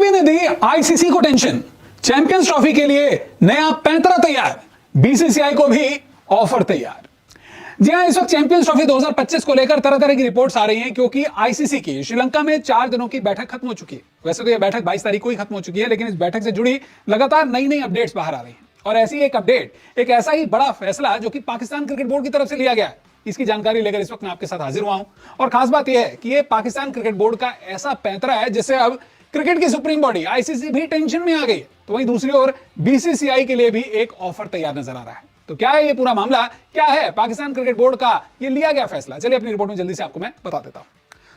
PCB ने दी ICC को tension, champions trophy के लिए नया पैंतरा तैयार, बीसीसीआई को भी ऑफर तैयार। जी हां, इस वक्त चैंपियंस ट्रॉफी 2025 को लेकर तरह तरह की रिपोर्ट्स आ रही हैं क्योंकि आईसीसी की श्रीलंका में 4 दिनों की बैठक खत्म हो चुकी है। वैसे तो यह बैठक 22 तारीख को ही खत्म हो चुकी है, लेकिन इस बैठक से जुड़ी लगातार नई नई अपडेट्स बाहर आ रही हैं। और ऐसी एक अपडेट, एक ऐसा ही बड़ा फैसला जो कि पाकिस्तान क्रिकेट बोर्ड की तरफ से लिया गया है, इसकी जानकारी लेकर इस वक्त मैं आपके साथ हाजिर हुआ हूं। और खास बात यह है कि यह पाकिस्तान क्रिकेट बोर्ड का ऐसा पैंतरा है जिससे अब क्रिकेट की सुप्रीम बॉडी आईसीसी भी टेंशन में आ गई। तो वहीं दूसरी ओर बीसीसीआई के लिए भी एक ऑफर तैयार नजर आ रहा है। तो क्या है ये पूरा मामला, क्या है पाकिस्तान क्रिकेट बोर्ड का ये लिया गया फैसला, चलिए अपनी रिपोर्ट में जल्दी से आपको मैं बता देता हूं।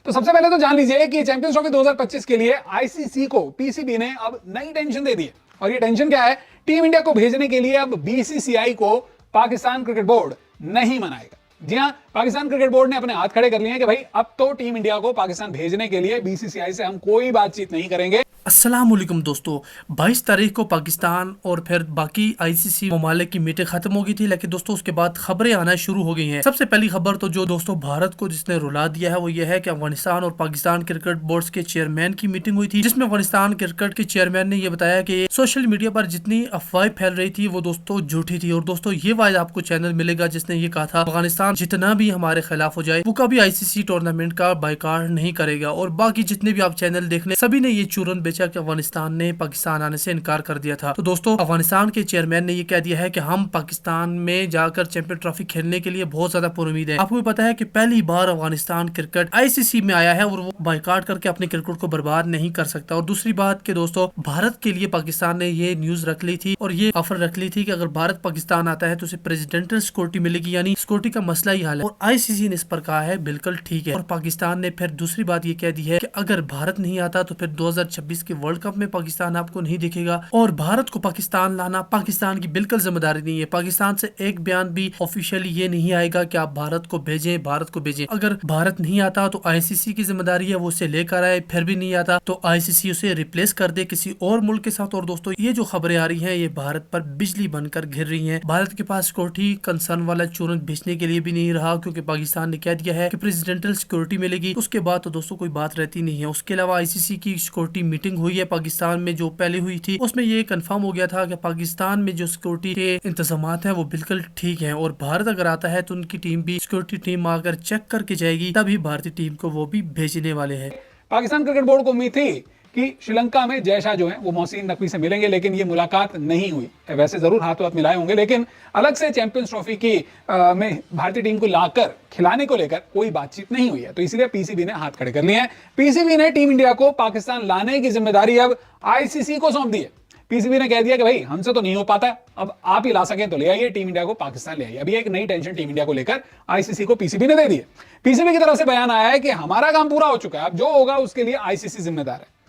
तो सबसे पहले तो जान लीजिए कि चैंपियंस ट्रॉफी 2025 के लिए आईसीसी को पीसीबी ने अब नई टेंशन दे दी है। और ये टेंशन क्या है, टीम इंडिया को भेजने के लिए अब बीसीसीआई को पाकिस्तान क्रिकेट बोर्ड नहीं मनाएगा। जी हां, पाकिस्तान क्रिकेट बोर्ड ने अपने हाथ खड़े कर लिए हैं कि भाई अब तो टीम इंडिया को पाकिस्तान भेजने के लिए बीसीसीआई से हम कोई बातचीत नहीं करेंगे। अस्सलामुअलैकुम दोस्तों, 22 तारीख को पाकिस्तान और फिर बाकी आईसीसी ममालिक की मीटिंग खत्म हो गई थी, लेकिन दोस्तों उसके बाद खबरें आना शुरू हो गई हैं। सबसे पहली खबर तो जो दोस्तों भारत को जिसने रुला दिया है वो ये है कि अफगानिस्तान और पाकिस्तान क्रिकेट बोर्ड के चेयरमैन की मीटिंग हुई थी, जिसमें अफगानिस्तान क्रिकेट के चेयरमैन ने यह बताया कि सोशल मीडिया पर जितनी अफवाहें फैल रही थी वो दोस्तों झूठी थी। और दोस्तों ये वायदा आपको चैनल मिलेगा जिसने ये कहा था अफगानिस्तान जितना भी हमारे खिलाफ हो जाए वो कभी आईसीसी टूर्नामेंट का बायकॉट नहीं करेगा। और बाकी जितने भी आप चैनल देख लें सभी ने ये चूरन बेचा कि अफगानिस्तान ने पाकिस्तान आने से इनकार कर दिया था। तो दोस्तों अफगानिस्तान के चेयरमैन ने ये कह दिया है कि हम पाकिस्तान में जाकर चैंपियन ट्रॉफी खेलने के लिए बहुत ज्यादा पुरुमीद है। आपको भी पता है कि पहली बार अफगानिस्तान क्रिकेट आईसीसी में आया है और वो बायकॉट करके अपने क्रिकेट को बर्बाद नहीं कर सकता। और दूसरी बात कि दोस्तों भारत के लिए पाकिस्तान ने ये न्यूज रख ली थी और ये ऑफर रख ली थी कि अगर भारत पाकिस्तान आता है तो उसे प्रेसिडेंटल सिक्योरिटी मिलेगी, यानी सिक्योरिटी का मसला ही हल है। और आईसीसी ने इस पर कहा है बिल्कुल ठीक है। और पाकिस्तान ने फिर दूसरी बात ये कह दी है कि अगर भारत नहीं आता तो फिर 2026 के वर्ल्ड कप में पाकिस्तान आपको नहीं दिखेगा। और भारत को पाकिस्तान लाना पाकिस्तान की बिल्कुल जिम्मेदारी नहीं है। पाकिस्तान से एक बयान भी ऑफिशियली ये नहीं आएगा कि आप भारत को भेजें, भारत को भेजें। अगर भारत नहीं आता तो आईसीसी की जिम्मेदारी है वो उसे लेकर आए, फिर भी नहीं आता तो आईसीसी उसे रिप्लेस कर दे किसी और मुल्क के साथ। और दोस्तों ये जो खबरें आ रही है ये भारत पर बिजली बनकर गिर रही है। भारत के पास सिक्योरिटी कंसर्न वाला चूरन भेजने के लिए भी नहीं रहा क्योंकि पाकिस्तान ने कह दिया है कि प्रेसिडेंटल सिक्योरिटी मिलेगी। उसके बाद तो दोस्तों कोई बात रहती नहीं है। उसके अलावा आईसीसी की सिक्योरिटी मीटिंग हुई है पाकिस्तान में जो पहले हुई थी, उसमें ये कंफर्म हो गया था कि पाकिस्तान में जो सिक्योरिटी के इंतजाम हैं वो बिल्कुल ठीक हैं। और भारत अगर आता है तो उनकी टीम भी सिक्योरिटी टीम आकर चेक करके जाएगी, तभी भारतीय टीम को वो भी भेजने वाले हैं। पाकिस्तान क्रिकेट बोर्ड को उम्मीद थी कि श्रीलंका में जयशाह जो है वो मोहसिन नकवी से मिलेंगे, लेकिन ये मुलाकात नहीं हुई। वैसे जरूर हाथों हाथ मिलाए होंगे, लेकिन अलग से चैंपियंस ट्रॉफी की में भारतीय टीम को लाकर खिलाने को लेकर कोई बातचीत नहीं हुई है। तो इसीलिए पीसीबी ने हाथ खड़े कर लिए हैं। पीसीबी ने टीम इंडिया को पाकिस्तान लाने की जिम्मेदारी अब आईसीसी को सौंप दी है। पीसीबी ने कह दिया कि भाई हमसे तो नहीं हो पाता, अब आप ही ला सकें तो ले आइए, टीम इंडिया को पाकिस्तान ले आइए। अभी एक नई टेंशन टीम इंडिया को लेकर आईसीसी को पीसीबी ने दे दी है। पीसीबी की तरफ से बयान आया है कि हमारा काम पूरा हो चुका है, अब जो होगा उसके लिए आईसीसी जिम्मेदार है।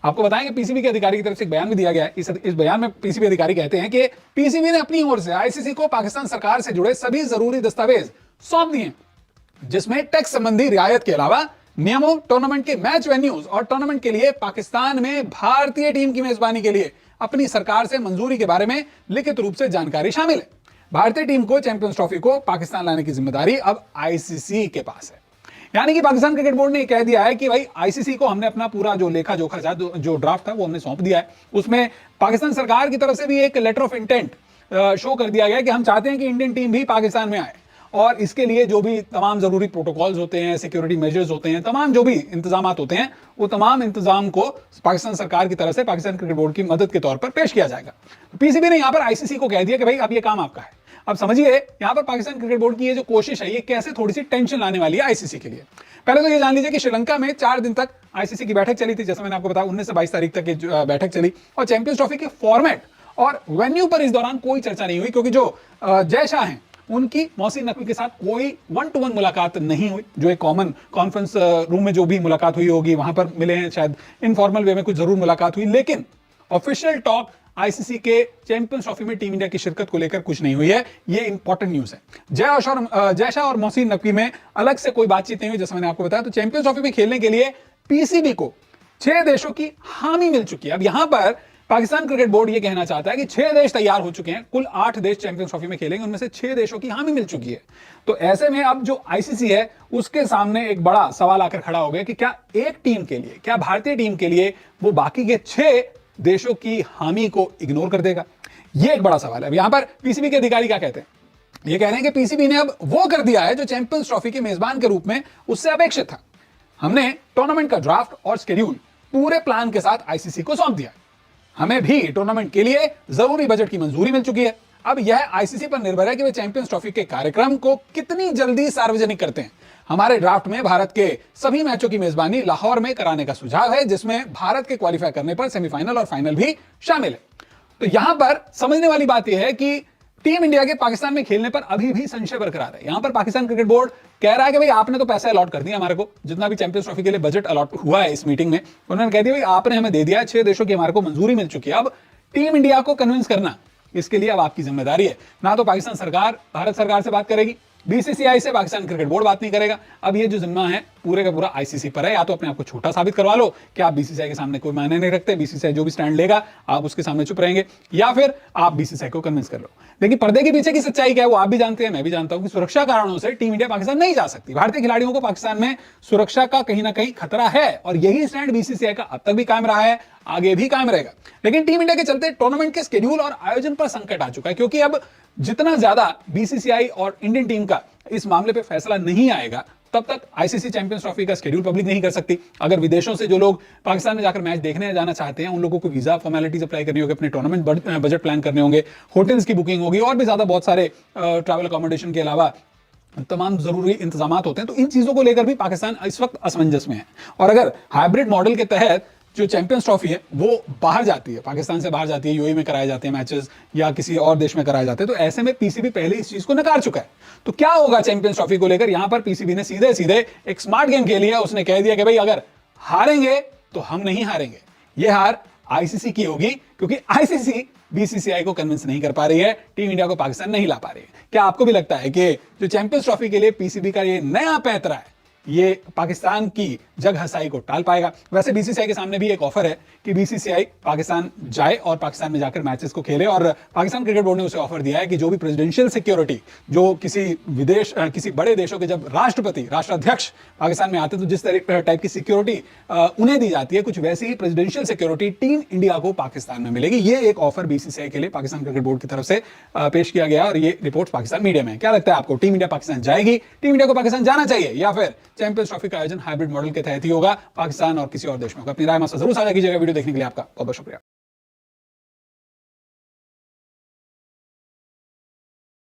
आपको बताएं कि पीसीबी के अधिकारी की तरफ से एक बयान भी दिया गया है। इस बयान में पीसीबी अधिकारी कहते हैं कि पीसीबी ने अपनी ओर से आईसीसी को पाकिस्तान सरकार से जुड़े सभी जरूरी दस्तावेज सौंप दिए, जिसमें टैक्स संबंधी रियायत के अलावा नियमों, टूर्नामेंट के मैच वेन्यूज और टूर्नामेंट के लिए पाकिस्तान में भारतीय टीम की मेजबानी के लिए अपनी सरकार से मंजूरी के बारे में लिखित रूप से जानकारी शामिल है। भारतीय टीम को चैंपियंस ट्रॉफी को पाकिस्तान लाने की जिम्मेदारी अब आईसीसी के पास है। यानी कि पाकिस्तान क्रिकेट बोर्ड ने कह दिया है कि भाई आईसीसी को हमने अपना पूरा जो लेखा जोखा था, जो ड्राफ्ट था वो हमने सौंप दिया है। उसमें पाकिस्तान सरकार की तरफ से भी एक लेटर ऑफ इंटेंट शो कर दिया गया कि हम चाहते हैं कि इंडियन टीम भी पाकिस्तान में आए और इसके लिए जो भी तमाम जरूरी प्रोटोकॉल्स होते हैं, सिक्योरिटी मेजर्स होते हैं, तमाम जो भी इंतजाम होते हैं वो तमाम इंतजाम को पाकिस्तान सरकार की तरफ से पाकिस्तान क्रिकेट बोर्ड की मदद के तौर पर पेश किया जाएगा। तो पीसीबी ने यहां पर आईसीसी को कह दिया कि भाई अब ये काम आपका है। अब समझिए यहां पर पाकिस्तान क्रिकेट बोर्ड की ये जो कोशिश है ये कैसे थोड़ी सी टेंशन लाने वाली है आईसीसी के लिए। पहले तो ये जान लीजिए कि श्रीलंका में 4 दिन तक आईसीसी की बैठक चली थी, जैसा मैंने आपको बताया 19 से 22 तारीख तक ये बैठक चली। और चैंपियंस ट्रॉफी के फॉर्मेट और वेन्यू पर इस दौरान कोई चर्चा नहीं हुई क्योंकि जो जयशाह हैं उनकी मोहसिन नकवी के साथ कोई 1-to-1 मुलाकात नहीं हुई। जो एक कॉमन कॉन्फ्रेंस रूम में जो भी मुलाकात हुई होगी वहां पर मिले हैं, शायद इनफॉर्मल वे में कुछ जरूर मुलाकात हुई, लेकिन ऑफिशियल टॉक आईसीसी के चैंपियंस ट्रॉफी में टीम इंडिया की शिरकत को लेकर कुछ नहीं हुई है। ये इंपॉर्टेंट न्यूज है। जयशाह और मोहसिन नकवी में अलग से कोई बातचीत नहीं हुई, जैसा मैंने आपको बताया। तो चैंपियंस ट्रॉफी में खेलने के लिए पीसीबी को 6 देशों की हामी मिल चुकी है। अब यहां पर पाकिस्तान क्रिकेट बोर्ड ये कहना चाहता है कि 6 देश तैयार हो चुके हैं, कुल 8 देश चैंपियंस ट्रॉफी में खेलेंगे, उनमें से 6 देशों की हामी मिल चुकी है। तो ऐसे में अब जो आईसीसी है उसके सामने एक बड़ा सवाल आकर खड़ा हो गया कि क्या एक टीम के लिए, क्या भारतीय टीम के लिए वो बाकी के 6 देशों की हामी को इग्नोर कर देगा? ये एक बड़ा सवाल है। यहां पर पीसीबी के अधिकारी क्या कहते हैं? ये कह रहे हैं कि पीसीबी ने अब वो कर दिया है जो चैंपियंस ट्रॉफी के मेजबान के रूप में उससे अपेक्षित था। हमने टूर्नामेंट का ड्राफ्ट और शेड्यूल पूरे प्लान के साथ आईसीसी को सौंप दिया। हमें भी टूर्नामेंट के लिए जरूरी बजट की मंजूरी मिल चुकी है। अब यह आईसीसी पर निर्भर है कि वे चैंपियंस ट्रॉफी के कार्यक्रम को कितनी जल्दी सार्वजनिक करते हैं। हमारे ड्राफ्ट में भारत के सभी मैचों की मेजबानी लाहौर में कराने का सुझाव है, जिसमें भारत के क्वालिफाई करने पर सेमीफाइनल और फाइनल भी शामिल है। तो यहां पर समझने वाली बात यह है कि टीम इंडिया के पाकिस्तान में खेलने पर अभी भी संशय बरकरार है। यहां पर पाकिस्तान क्रिकेट बोर्ड कह रहा है कि भाई आपने तो पैसा अलॉट कर दिया हमारे को, जितना भी चैंपियंस ट्रॉफी के लिए बजट अलॉट हुआ है इस मीटिंग में, उन्होंने कह दिया भाई आपने हमें दे दिया, 6 देशों की हमारे को मंजूरी मिल चुकी है। अब टीम इंडिया को कन्विंस करना, इसके लिए अब आपकी जिम्मेदारी है। ना तो पाकिस्तान सरकार भारत सरकार से बात करेगी, बीसीसीआई से पाकिस्तान क्रिकेट बोर्ड बात नहीं करेगा। अब ये जो जिम्मा है पूरे का पूरा आईसीसी पर है। या तो अपने आप को छोटा साबित करवा लो कि आप बीसीसीआई के सामने कोई मायने नहीं रखते, बीसीसीआई जो भी स्टैंड लेगा आप उसके सामने चुप रहेंगे, या फिर आप बीसीसीआई को कन्विंस कर लो। लेकिन पर्दे के पीछे की सच्चाई क्या है वो आप भी जानते हैं, मैं भी जानता हूं कि सुरक्षा कारणों से टीम इंडिया पाकिस्तान नहीं जा सकती। भारतीय खिलाड़ियों को पाकिस्तान में सुरक्षा का कहीं ना कहीं खतरा है और यही स्टैंड बीसीसीआई का अब तक भी कायम रहा है, आगे भी कायम रहेगा। लेकिन टीम इंडिया के चलते टूर्नामेंट के शेड्यूल और आयोजन पर संकट आ चुका है, क्योंकि अब जितना ज्यादा बीसीसीआई और इंडियन टीम का इस मामले पे फैसला नहीं आएगा तब तक आईसीसी चैंपियंस ट्रॉफी का शेड्यूल पब्लिक नहीं कर सकती। अगर विदेशों से जो लोग पाकिस्तान में जाकर मैच देखने जाना चाहते हैं उन लोगों को वीजा फॉर्मेलिटीज अप्लाई करनी होगी, अपने टूर्नामेंट बजट प्लान करने होंगे, होटल्स की बुकिंग होगी और भी ज्यादा बहुत सारे ट्रैवल अकोमोडेशन के अलावा तमाम जरूरी इंतजाम होते हैं। तो इन चीजों को लेकर भी पाकिस्तान इस वक्त असमंजस में है। और अगर हाइब्रिड मॉडल के तहत जो चैंपियंस ट्रॉफी है वो बाहर जाती है, पाकिस्तान से बाहर जाती है, यूएई में कराए जाते हैं मैचेस या किसी और देश में कराए जाते हैं, तो ऐसे में पीसीबी पहले इस चीज को नकार चुका है। तो क्या होगा चैंपियंस ट्रॉफी को लेकर? यहां पर पीसीबी ने सीधे सीधे एक स्मार्ट गेम खेली है। उसने कह दिया कि भाई अगर हारेंगे तो हम नहीं हारेंगे, ये हार आईसीसी की होगी, क्योंकि आईसीसी बीसीसीआई को कन्विंस नहीं कर पा रही है, टीम इंडिया को पाकिस्तान नहीं ला पा रही है। क्या आपको भी लगता है कि जो चैंपियंस ट्रॉफी के लिए पीसीबी का ये नया पैंतरा है ये पाकिस्तान की जग हसाई को टाल पाएगा? वैसे बीसीसीआई के सामने भी एक ऑफर है कि बीसीसीआई पाकिस्तान जाए और पाकिस्तान में जाकर मैचेस को खेले। और पाकिस्तान क्रिकेट बोर्ड ने उसे ऑफर दिया है कि जो भी प्रेसिडेंशियल सिक्योरिटी, जो किसी बड़े देशों के जब राष्ट्राध्यक्ष पाकिस्तान में आते हैं तो जिस टाइप की सिक्योरिटी उन्हें दी जाती है, कुछ वैसी ही प्रेसिडेंशियल सिक्योरिटी टीम इंडिया को पाकिस्तान में मिलेगी। ये एक ऑफर बीसीसीआई के लिए पाकिस्तान क्रिकेट बोर्ड की तरफ से पेश किया गया और ये रिपोर्ट पाकिस्तान मीडिया में है। क्या लगता है आपको, टीम इंडिया पाकिस्तान जाएगी, टीम इंडिया को पाकिस्तान जाना चाहिए, या फिर चैंपियंस ट्रॉफी का आयोजन हाइब्रिड मॉडल के तहत ही होगा, पाकिस्तान और किसी और देश में होगा? अपनी राय में जरूर साझा कीजिएगा। वीडियो देखने के लिए आपका बहुत बहुत शुक्रिया।